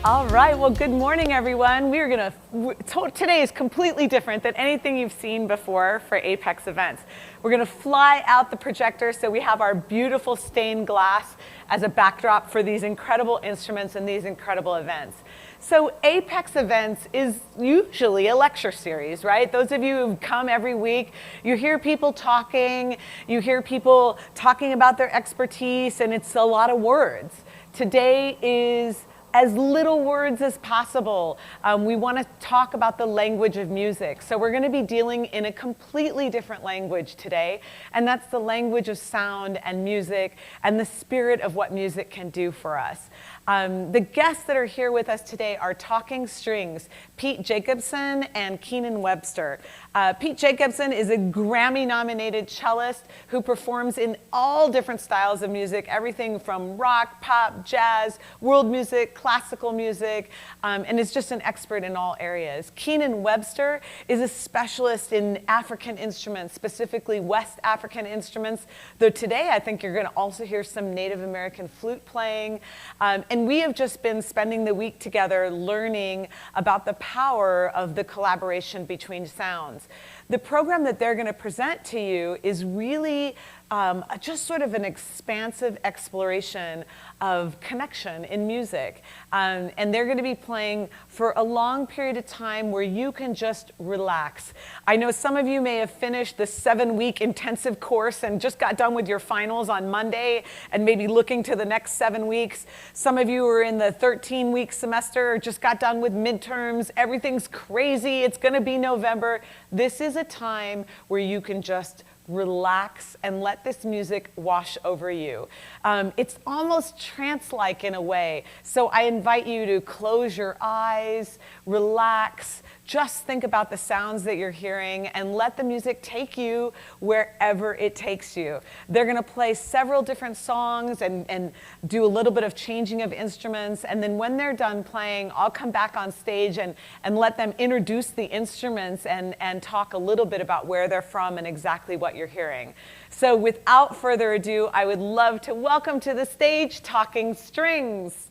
All right, well, good morning, everyone. Today is completely different than anything you've seen before for A.P.E.X events. We're gonna fly out the projector, so we have our beautiful stained glass as a backdrop for these incredible instruments and these incredible events. So A.P.E.X events is usually a lecture series, right? Those of you who come every week, you hear people talking about their expertise, and it's a lot of words. Today is as little words as possible. We want to talk about the language of music. So we're going to be dealing in a completely different language today, and that's the language of sound and music and the spirit of what music can do for us. The guests that are here with us today are Talking Strings, Pete Jacobson and Keenan Webster. Pete Jacobson is a Grammy-nominated cellist who performs in all different styles of music, everything from rock, pop, jazz, world music, classical music, and is just an expert in all areas. Keenan Webster is a specialist in African instruments, specifically West African instruments, though today I think you're going to also hear some Native American flute playing. And we have just been spending the week together learning about the power of the collaboration between sounds. The program that they're going to present to you is really just sort of an expansive exploration of connection in music. And they're going to be playing for a long period of time where you can just relax. I know some of you may have finished the 7-week intensive course and just got done with your finals on Monday and maybe looking to the next 7 weeks. Some of you are in the 13-week semester or just got done with midterms. Everything's crazy. It's going to be November. This is a time where you can just relax and let this music wash over you. It's almost trance-like in a way. So I invite you to close your eyes, relax, just think about the sounds that you're hearing and let the music take you wherever it takes you. They're going to play several different songs and do a little bit of changing of instruments. And then when they're done playing, I'll come back on stage and let them introduce the instruments and talk a little bit about where they're from and exactly what you're hearing. So without further ado, I would love to welcome to the stage Talking Strings.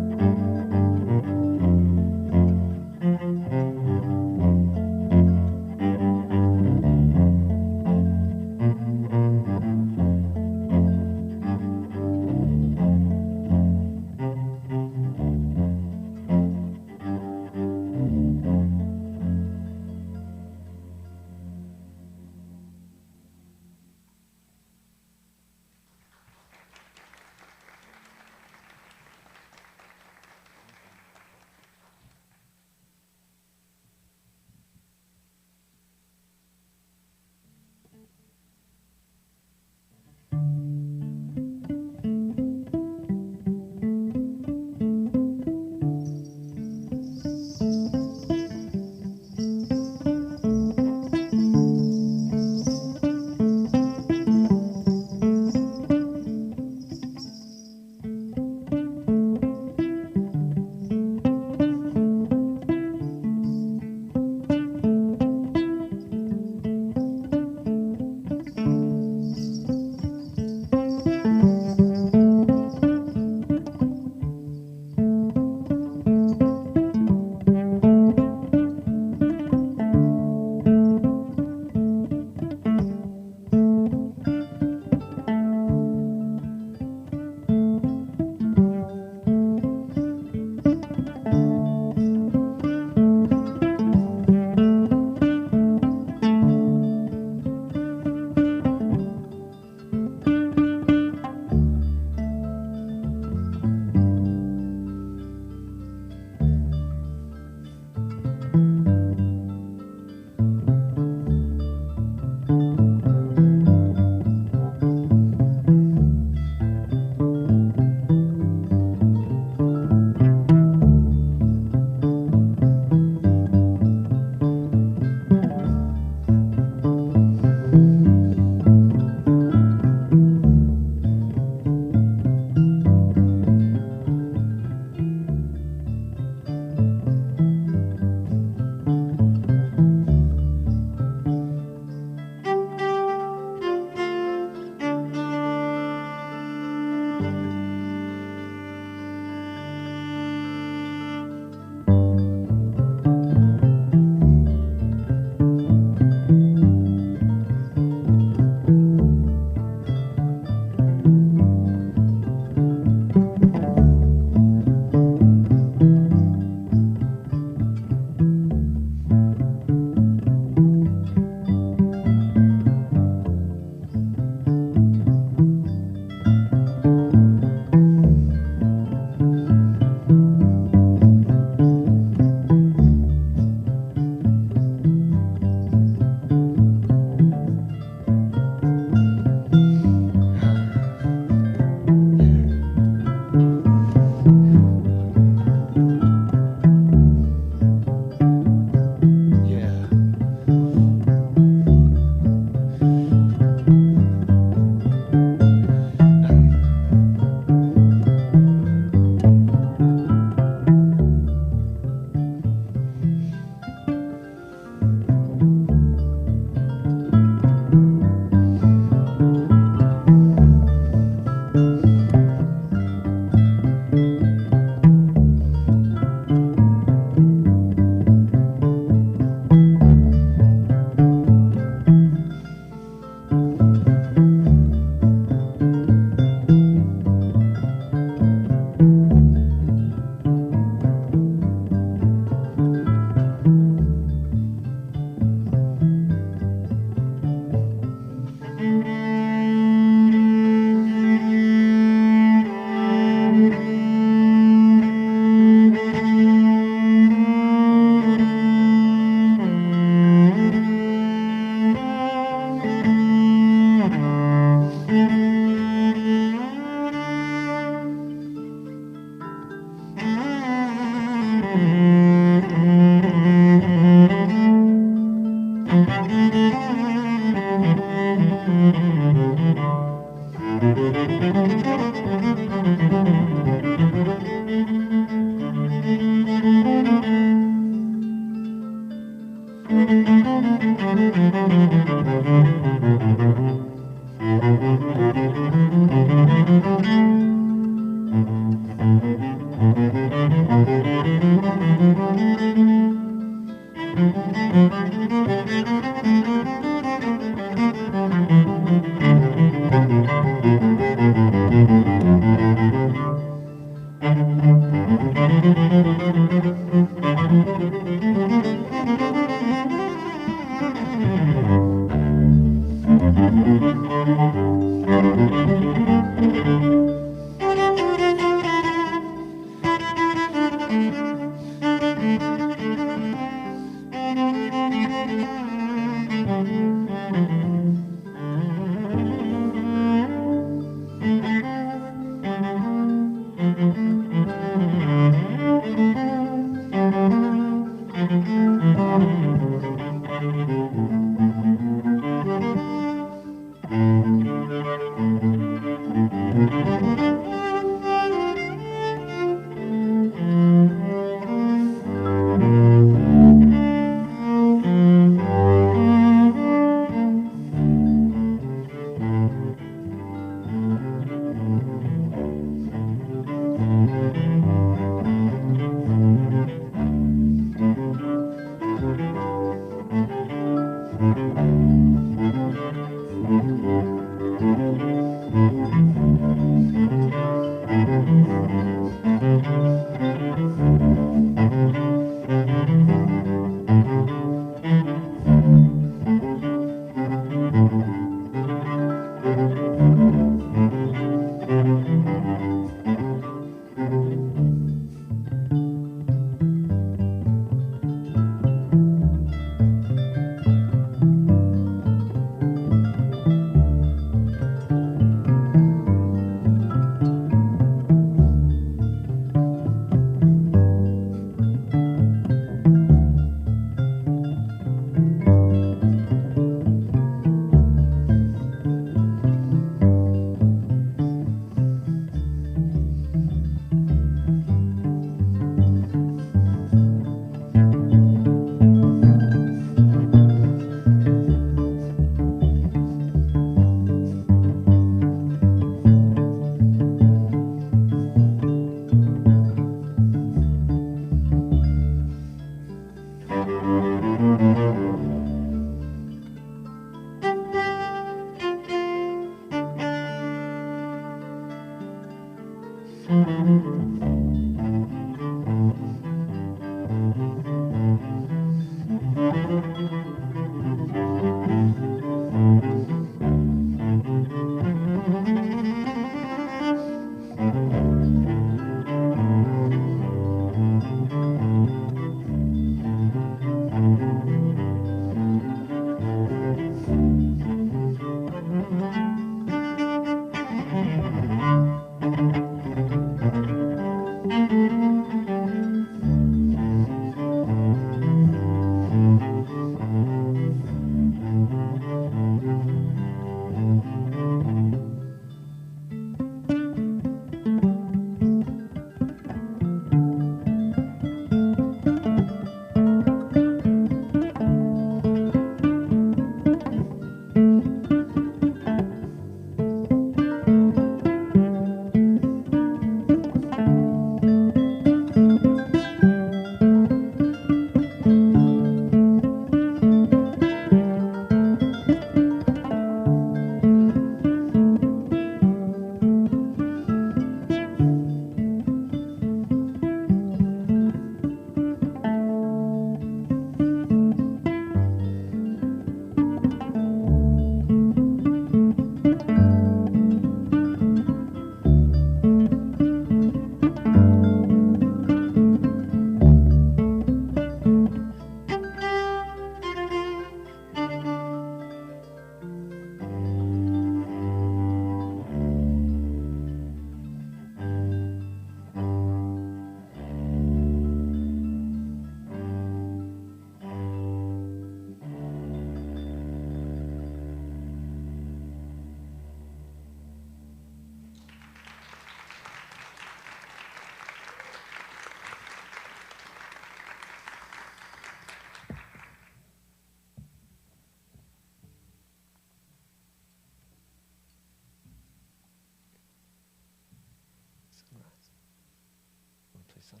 play some.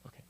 Okay.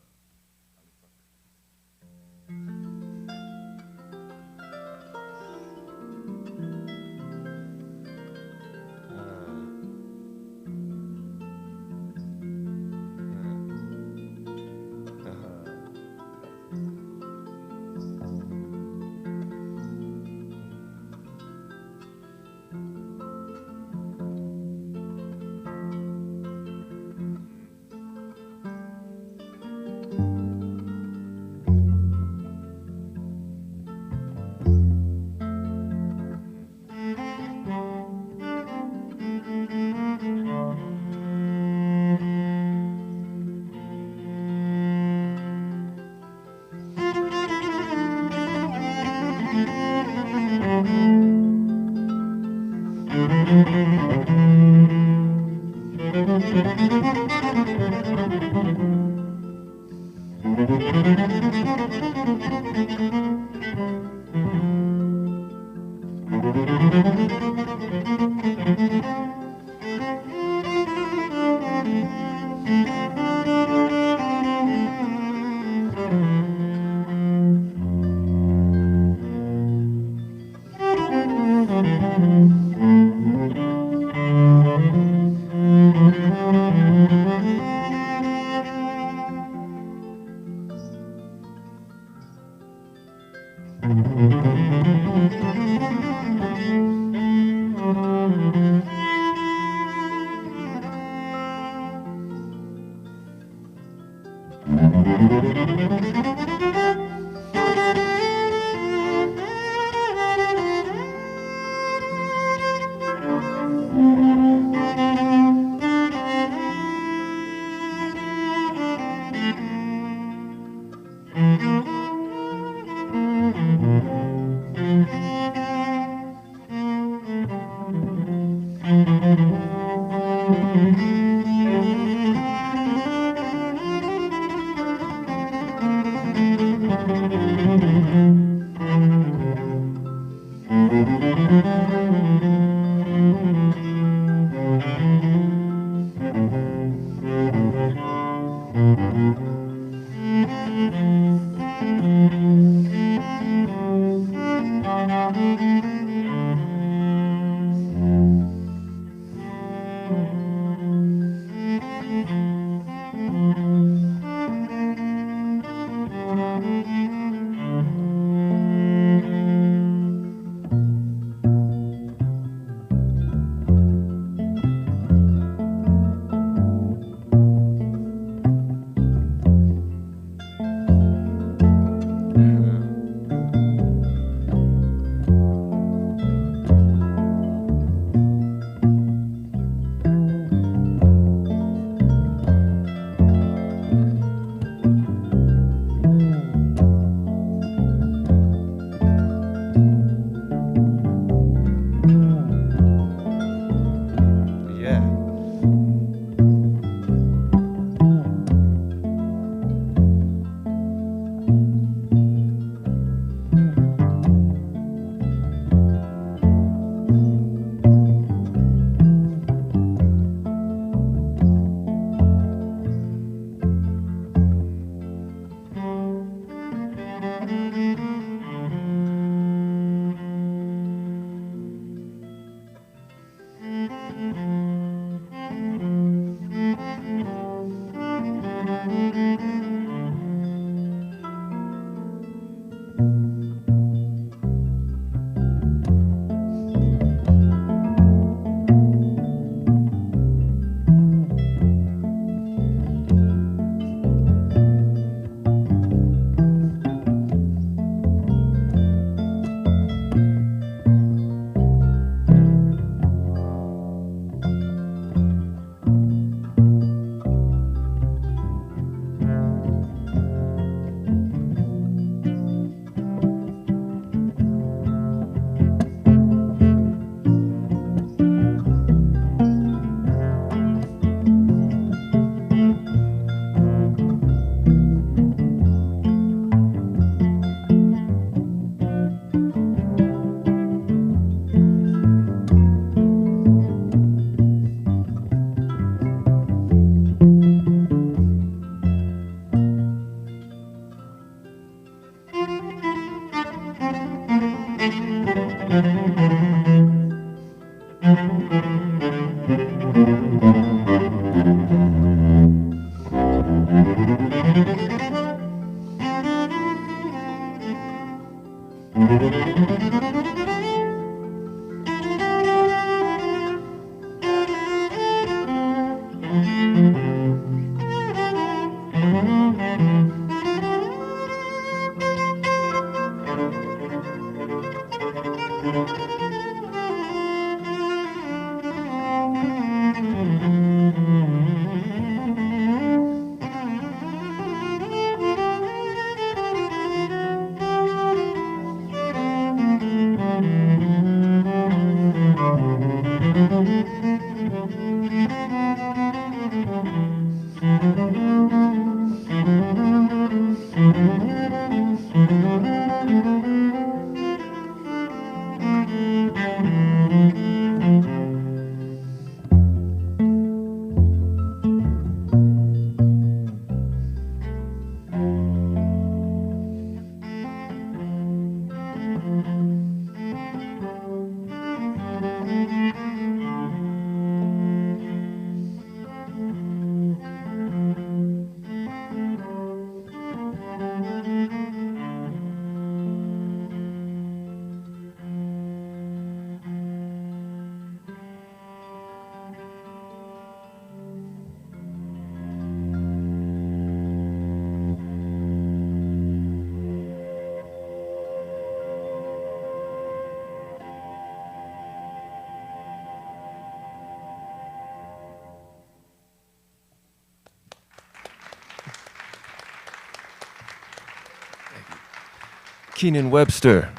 Keenan Webster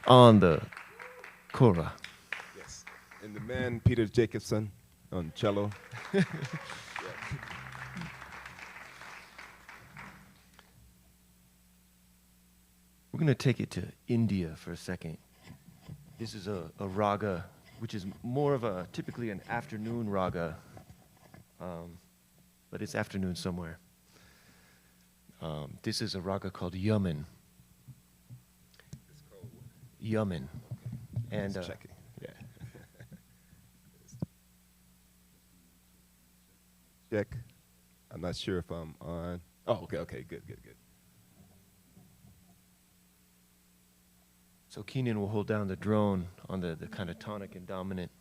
on the kora. Yes. And the man, Peter Jacobson, on cello. Yeah. We're going to take it to India for a second. This is a raga, which is more of a typically an afternoon raga, but it's afternoon somewhere. This is a raga called Yemen. It's called what? Yemen. And Just checking. Yeah. Check. I'm not sure if I'm on. Oh, okay, good. so Keenan will hold down the drone on the kind of tonic and dominant.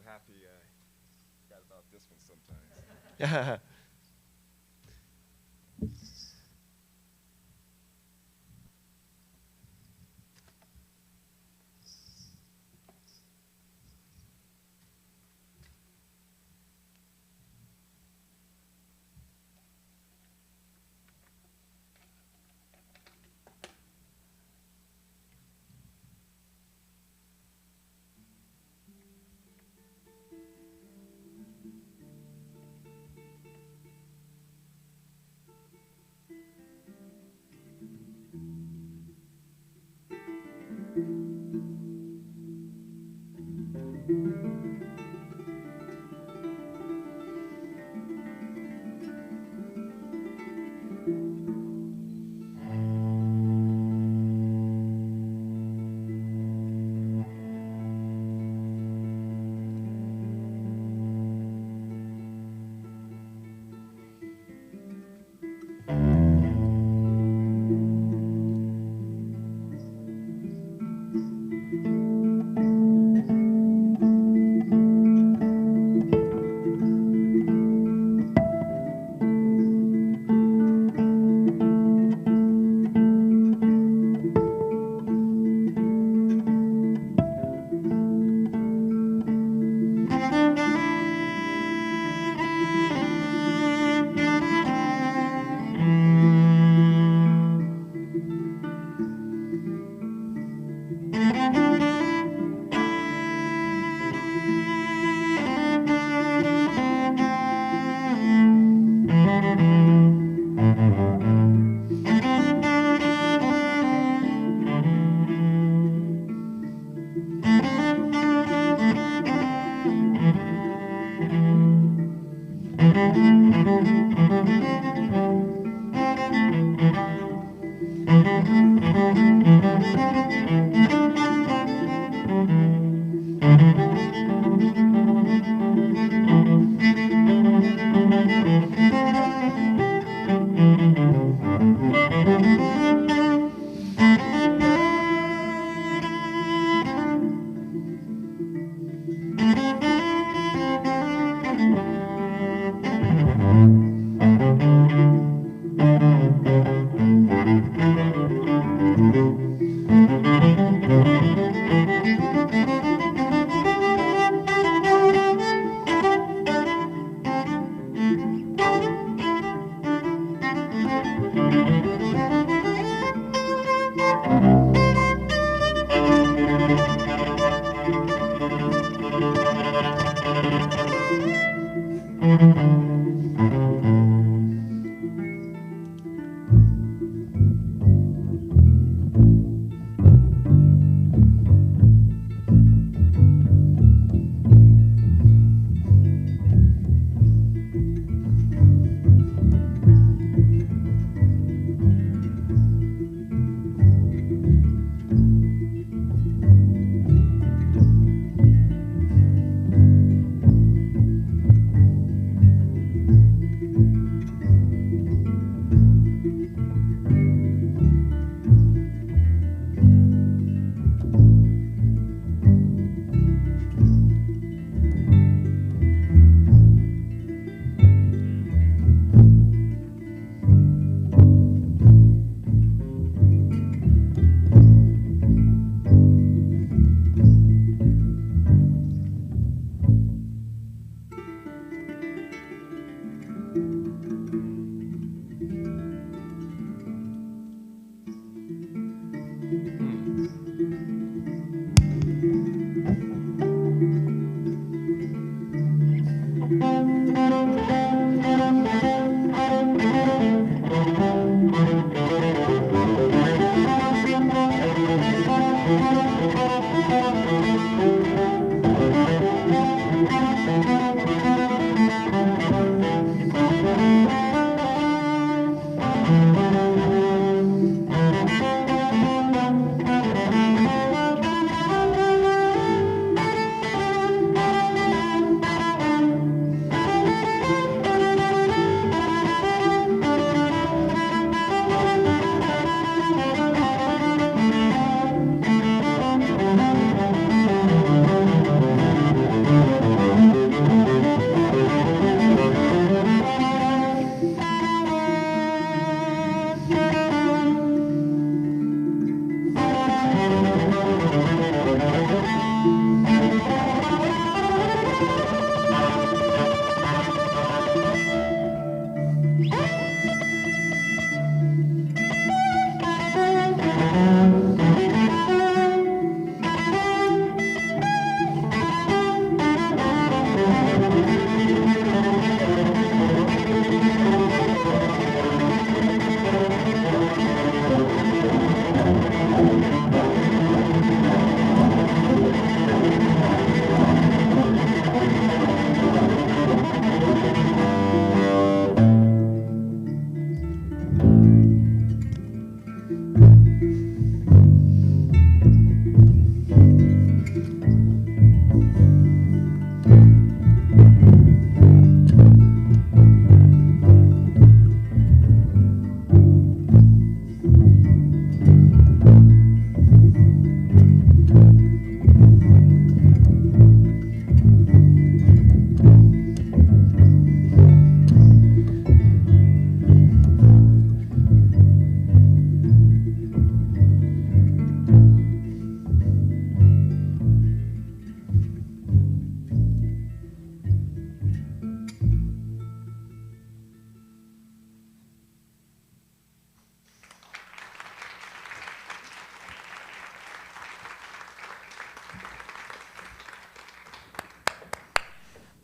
happy I forgot about this one sometimes. Yeah.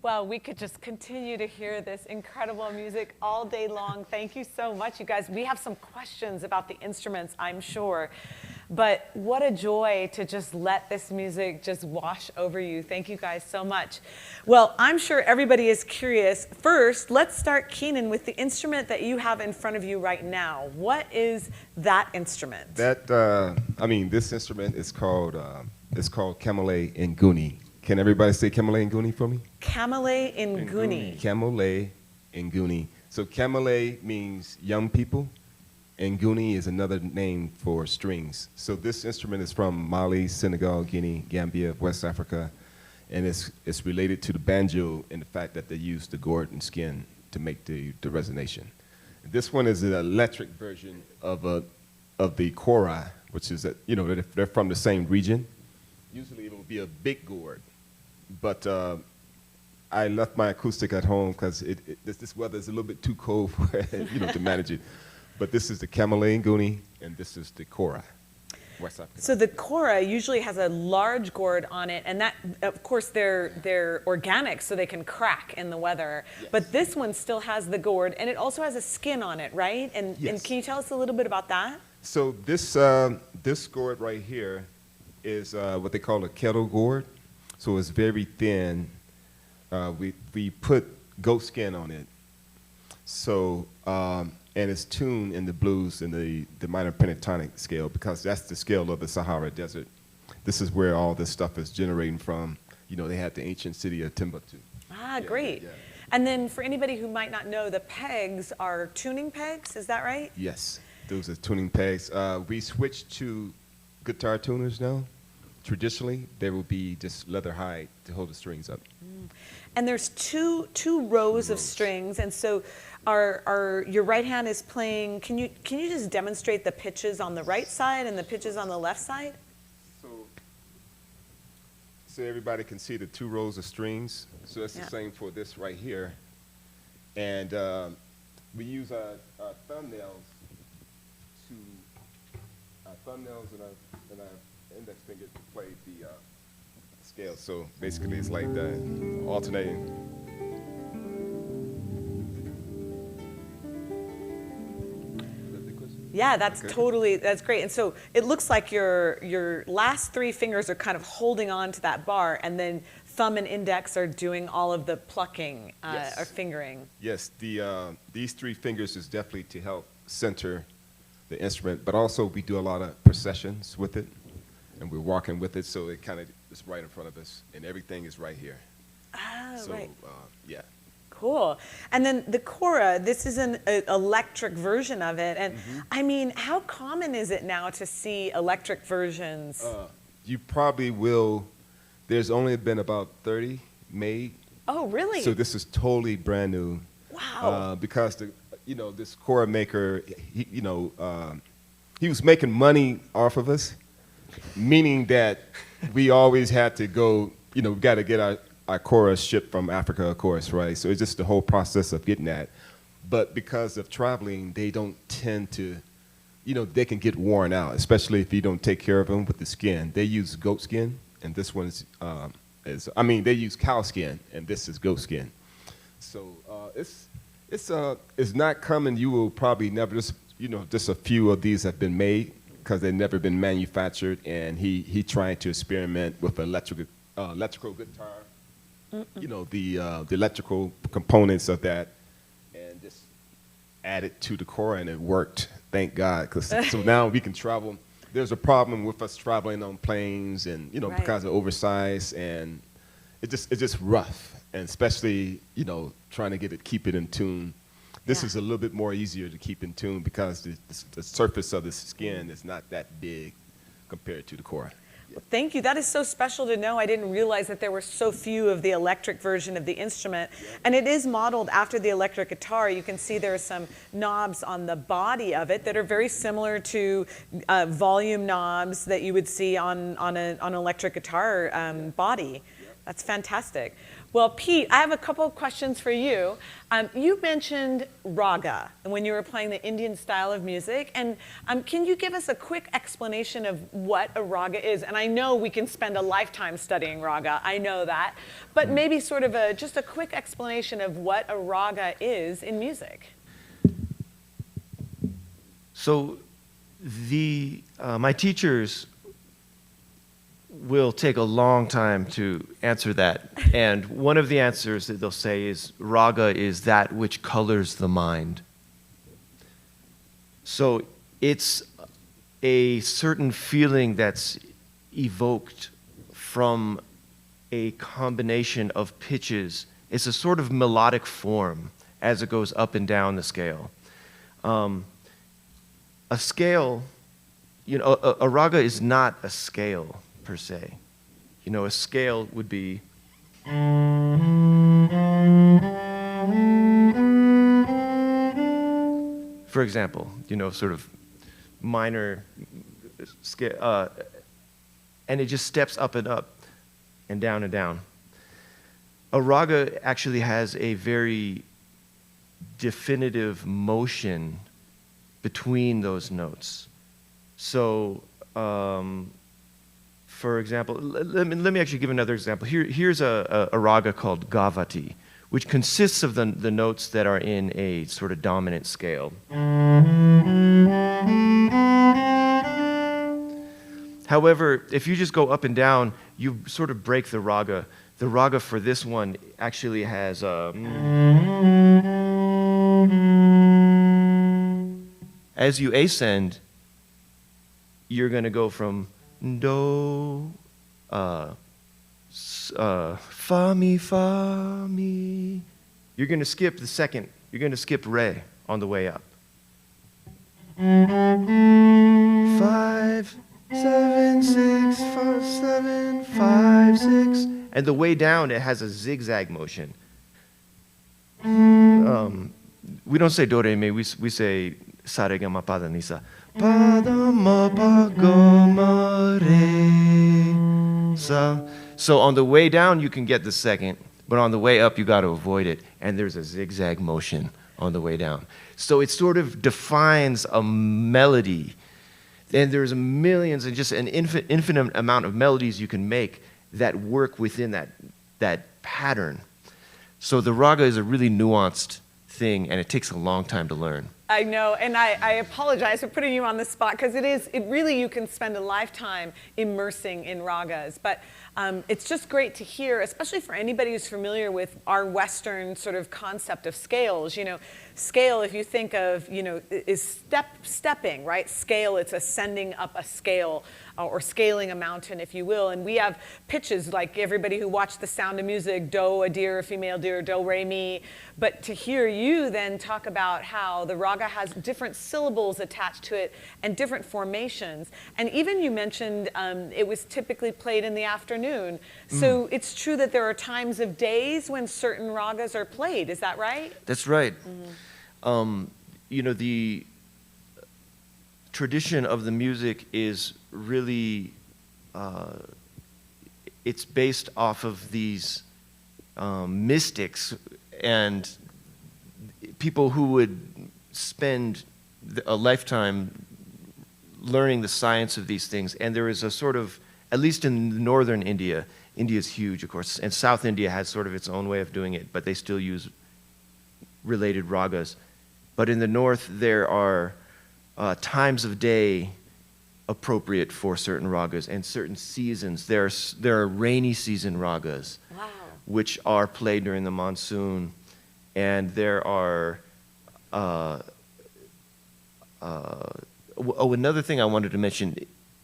Well, we could just continue to hear this incredible music all day long. Thank you so much, you guys. We have some questions about the instruments, I'm sure. But what a joy to just let this music just wash over you. Thank you guys so much. Well, I'm sure everybody is curious. First, let's start, Keenan, with the instrument that you have in front of you right now. What is that instrument? This instrument is called Kamale Nguni. Can everybody say Kamale Nguni for me? Kamale Nguni. Kamale Nguni. So Kamale means young people, and Nguni is another name for strings. So this instrument is from Mali, Senegal, Guinea, Gambia, West Africa, and it's related to the banjo in the fact that they use the gourd and skin to make the resonation. This one is an electric version of the kora, which is they're from the same region. Usually it will be a big gourd, but I left my acoustic at home because this weather is a little bit too cold for to manage it. But this is the Kamale Nguni, and this is the kora, West African. So the kora usually has a large gourd on it, and that, of course, they're organic, so they can crack in the weather. Yes. But this one still has the gourd, and it also has a skin on it, right? And can you tell us a little bit about that? So this gourd right here is what they call a kettle gourd. So it's very thin. We put goat skin on it. So and it's tuned in the blues in the minor pentatonic scale because that's the scale of the Sahara Desert. This is where all this stuff is generating from. They had the ancient city of Timbuktu. Ah, great. Yeah. And then for anybody who might not know, the pegs are tuning pegs, is that right? Yes, those are tuning pegs. We switched to guitar tuners now. Traditionally, there will be just leather hide to hold the strings up. And there's two rows of strings, and so your right hand is playing. Can you just demonstrate the pitches on the right side and the pitches on the left side? So everybody can see the 2 rows of strings. So that's the same for this right here, and we use our thumbnails and our index finger to play the scale. So basically it's like the alternating. Yeah, that's great. And so it looks like your last 3 fingers are kind of holding on to that bar, and then thumb and index are doing all of the plucking or fingering. Yes, these 3 fingers is definitely to help center the instrument, but also we do a lot of processions with it, and we're walking with it, so it kind of is right in front of us, and everything is right here. Ah, so, right. Yeah. Cool. And then the kora, this is an electric version of it. And I mean, how common is it now to see electric versions? You probably will. There's only been about 30 made. Oh, really? So this is totally brand new. Wow. Because this kora maker, he was making money off of us, meaning that we always had to go. We got to get our chorus shipped from Africa, of course, right? So it's just the whole process of getting that. But because of traveling, they don't tend to, they can get worn out, especially if you don't take care of them with the skin. They use goat skin, and this one they use cow skin, and this is goat skin. So it's not common. You will probably never, just a few of these have been made because they've never been manufactured, and he tried to experiment with electrical guitar. The electrical components of that, and just add it to the kora, and it worked. Thank God, so now we can travel. There's a problem with us traveling on planes, and right. because of oversize, and it's just rough, and especially trying to keep it in tune. This is a little bit more easier to keep in tune because the surface of the skin is not that big compared to the kora. Well, thank you. That is so special to know. I didn't realize that there were so few of the electric version of the instrument. Yeah. And it is modeled after the electric guitar. You can see there are some knobs on the body of it that are very similar to volume knobs that you would see on an electric guitar body. That's fantastic. Well, Pete, I have a couple of questions for you. You mentioned Raga when you were playing the Indian style of music. And can you give us a quick explanation of what a Raga is? And I know we can spend a lifetime studying Raga. I know that. But maybe sort of just a quick explanation of what a Raga is in music. So my teachers will take a long time to answer that. And one of the answers that they'll say is, Raga is that which colors the mind. So it's a certain feeling that's evoked from a combination of pitches. It's a sort of melodic form as it goes up and down the scale. A scale, a raga is not a scale per se. A scale would be for example, sort of minor scale, and it just steps up and up and down and down. A raga actually has a very definitive motion between those notes. So, for example, let me actually give another example. Here's a raga called Gavati, which consists of the notes that are in a sort of dominant scale. However, if you just go up and down, you sort of break the raga. The raga for this one actually has a... As you ascend, you're going to go from do, fa mi, fa mi. You're going to skip the second. You're going to skip Rhye on the way up. 5, 7, 6, 5, 7, 5, 6. And the way down, it has a zigzag motion. We don't say do, re, mi. We say sa, re, ga, ma, pa, da, ni, sa. Pa, da, ma, pa, ga, ma, re, sa. So on the way down, you can get the second, but on the way up, you got to avoid it. And there's a zigzag motion on the way down. So it sort of defines a melody. And there's millions and just an infinite amount of melodies you can make that work within that pattern. So the raga is a really nuanced thing, and it takes a long time to learn. I know, and I apologize for putting you on the spot, because it really, you can spend a lifetime immersing in ragas. But it's just great to hear, especially for anybody who's familiar with our Western sort of concept of scales. Scale, if you think of, is stepping, right? Scale, it's ascending up a scale, or scaling a mountain, if you will. And we have pitches, like everybody who watched The Sound of Music, do, a deer, a female deer, do, re, mi. But to hear you then talk about how the raga has different syllables attached to it and different formations. And even you mentioned it was typically played in the afternoon. So it's true that there are times of days when certain ragas are played. Is that right? That's right. The tradition of the music is really, it's based off of these mystics and people who would spend a lifetime learning the science of these things. And there is a sort of, at least in northern India, India's huge, of course, and South India has sort of its own way of doing it, but they still use related ragas. But in the north, there are times of day appropriate for certain ragas and certain seasons. There are rainy season ragas, wow, which are played during the monsoon, and there are another thing I wanted to mention.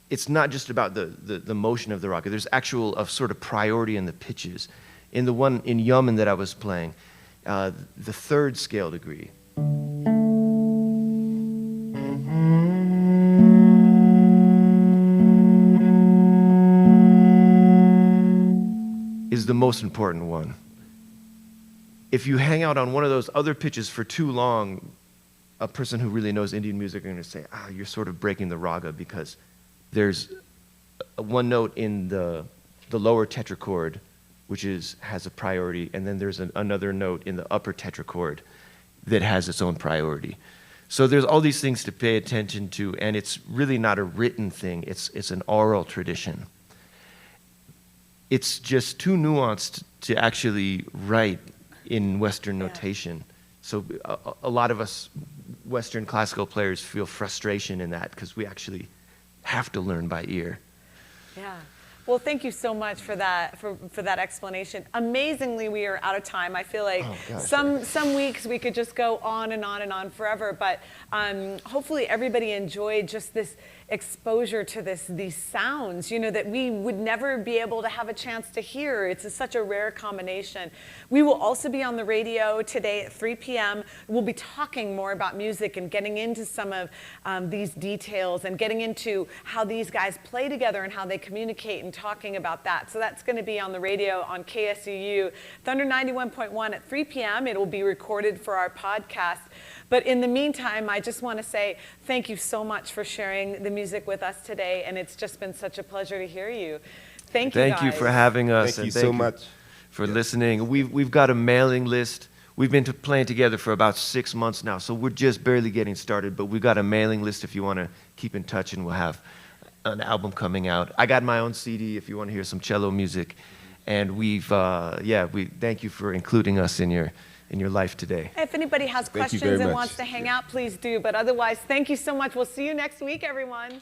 It's not just about the motion of the raga. There's actual sort of priority in the pitches. In the one in Yemen that I was playing, the third scale degree, is the most important one. If you hang out on one of those other pitches for too long, a person who really knows Indian music are going to say, you're sort of breaking the raga, because there's one note in the lower tetrachord which has a priority, and then there's another note in the upper tetrachord that has its own priority. So there's all these things to pay attention to, and it's really not a written thing, it's an oral tradition. It's just too nuanced to actually write in Western notation. So a lot of us Western classical players feel frustration in that because we actually have to learn by ear. Yeah. Well, thank you so much for that for that explanation. Amazingly, we are out of time. I feel like some weeks we could just go on and on and on forever, but hopefully everybody enjoyed just this exposure to these sounds, you know, that we would never be able to have a chance to hear. It's such a rare combination. We will also be on the radio today at 3 p.m. We'll be talking more about music and getting into some of these details and getting into how these guys play together and how they communicate and talking about that. So that's going to be on the radio on KSUU, Thunder 91.1 at 3 p.m. It will be recorded for our podcast. But in the meantime, I just want to say thank you so much for sharing the music with us today, and it's just been such a pleasure to hear you. Thank you, guys. Thank you for having us. Thank you so much for listening. We've got a mailing list. We've been playing together for about 6 months now, so we're just barely getting started, but we've got a mailing list if you want to keep in touch, and we'll have an album coming out. I got my own CD if you want to hear some cello music, and we thank you for including us in your life today. If anybody has questions and wants to hang out, please do. But otherwise, thank you so much. We'll see you next week, everyone.